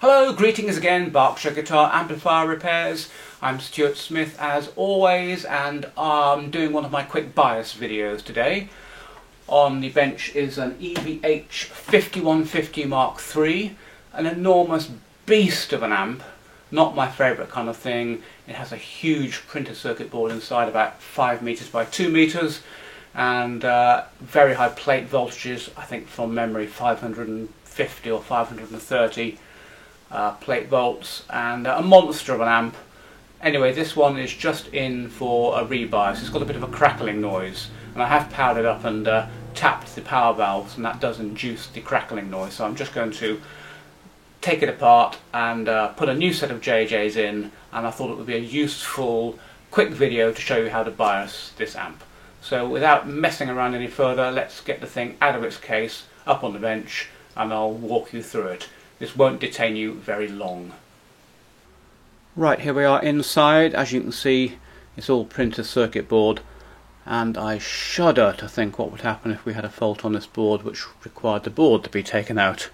Hello, greetings again, Berkshire Guitar Amplifier Repairs. I'm Stuart Smith as always, and I'm doing one of my quick bias videos today. On the bench is an EVH 5150 Mark III, an enormous beast of an amp, not my favourite kind of thing. It has a huge printed circuit board inside, about 5 meters by 2 meters, and very high plate voltages, I think from memory 550 or 530. Plate volts, and a monster of an amp. Anyway, this one is just in for a rebias. It's got a bit of a crackling noise, and I have powered it up and tapped the power valves, and that does induce the crackling noise. So I'm just going to take it apart and put a new set of JJs in, and I thought it would be a useful quick video to show you how to bias this amp. So without messing around any further, let's get the thing out of its case, up on the bench, and I'll walk you through it. This won't detain you very long. Right, here we are inside. As you can see, it's all printed circuit board, and I shudder to think what would happen if we had a fault on this board which required the board to be taken out.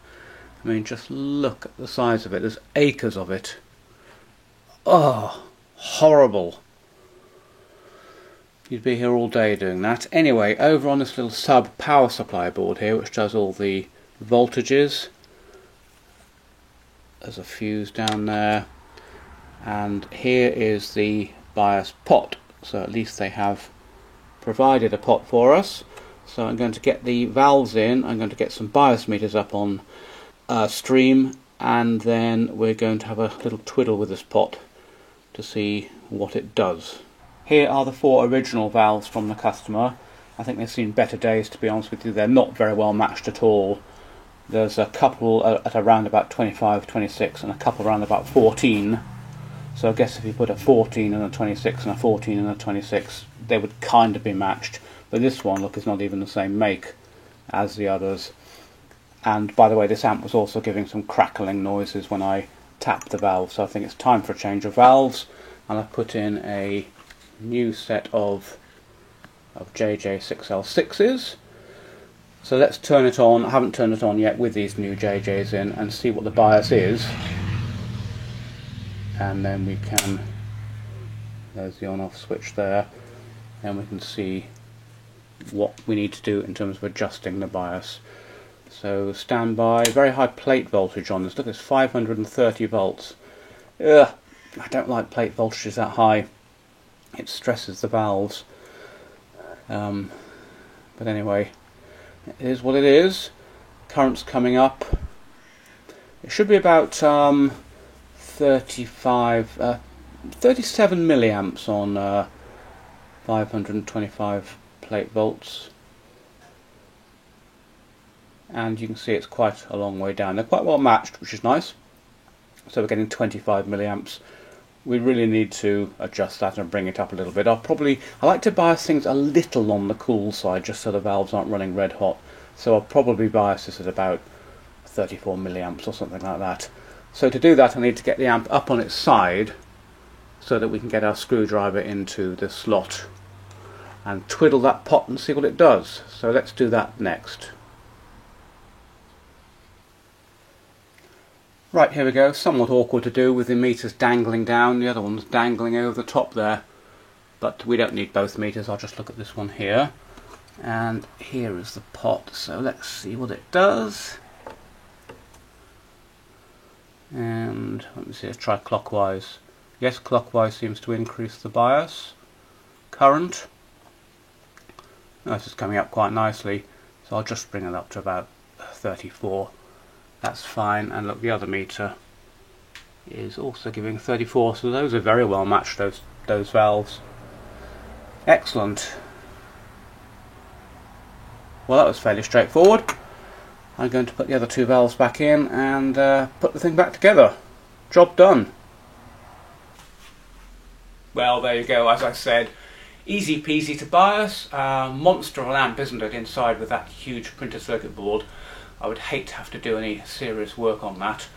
I mean, just look at the size of it. There's acres of it. Oh, horrible. You'd be here all day doing that. Anyway, over on this little sub power supply board here, which does all the voltages, there's a fuse down there, and here is the bias pot. So at least they have provided a pot for us. So I'm going to get the valves in, I'm going to get some bias meters up on stream, and then we're going to have a little twiddle with this pot to see what it does. Here are the 4 original valves from the customer. I think they've seen better days, to be honest with you. They're not very well matched at all. There's a couple at around about 25, 26, and a couple around about 14. So I guess if you put a 14 and a 26 and a 14 and a 26, they would kind of be matched. But this one, look, is not even the same make as the others. And by the way, this amp was also giving some crackling noises when I tapped the valve. So I think it's time for a change of valves. And I've put in a new set of JJ6L6s. So let's turn it on. I haven't turned it on yet with these new JJs in, and see what the bias is. And then we can, there's the on-off switch there, and we can see what we need to do in terms of adjusting the bias. So stand by. Very high plate voltage on this. Look, it's 530 volts. Ugh, I don't like plate voltages that high. It stresses the valves. But anyway, it is what it is. Current's coming up. It should be about 37 milliamps on 525 plate volts. And you can see it's quite a long way down. They're quite well matched, which is nice. So we're getting 25 milliamps. We really need to adjust that and bring it up a little bit. I like to bias things a little on the cool side, just so the valves aren't running red hot. So I'll probably bias this at about 34 milliamps or something like that. So to do that, I need to get the amp up on its side so that we can get our screwdriver into the slot and twiddle that pot and see what it does. So let's do that next. Right, here we go. Somewhat awkward to do with the meters dangling down, the other one's dangling over the top there. But we don't need both meters, I'll just look at this one here. And here is the pot, so let's see what it does. And let me see, let's try clockwise. Yes, clockwise seems to increase the bias current. Oh, this is coming up quite nicely, so I'll just bring it up to about 34. That's fine, and look, the other meter is also giving 34, so those are very well matched, those valves. Excellent. Well, that was fairly straightforward. I'm going to put the other 2 valves back in and put the thing back together. Job done. Well, there you go, as I said, easy peasy to bias. Monster of an amp, isn't it, inside with that huge printed circuit board. I would hate to have to do any serious work on that.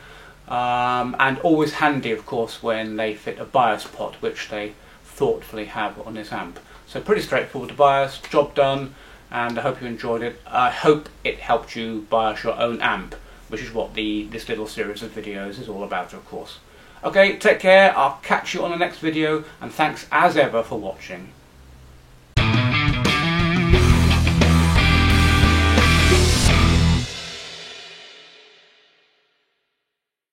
And always handy, of course, when they fit a bias pot, which they thoughtfully have on this amp. So pretty straightforward to bias, job done, and I hope you enjoyed it. I hope it helped you bias your own amp which is what this little series of videos is all about, of course. Okay, take care, I'll catch you on the next video, and thanks as ever for watching.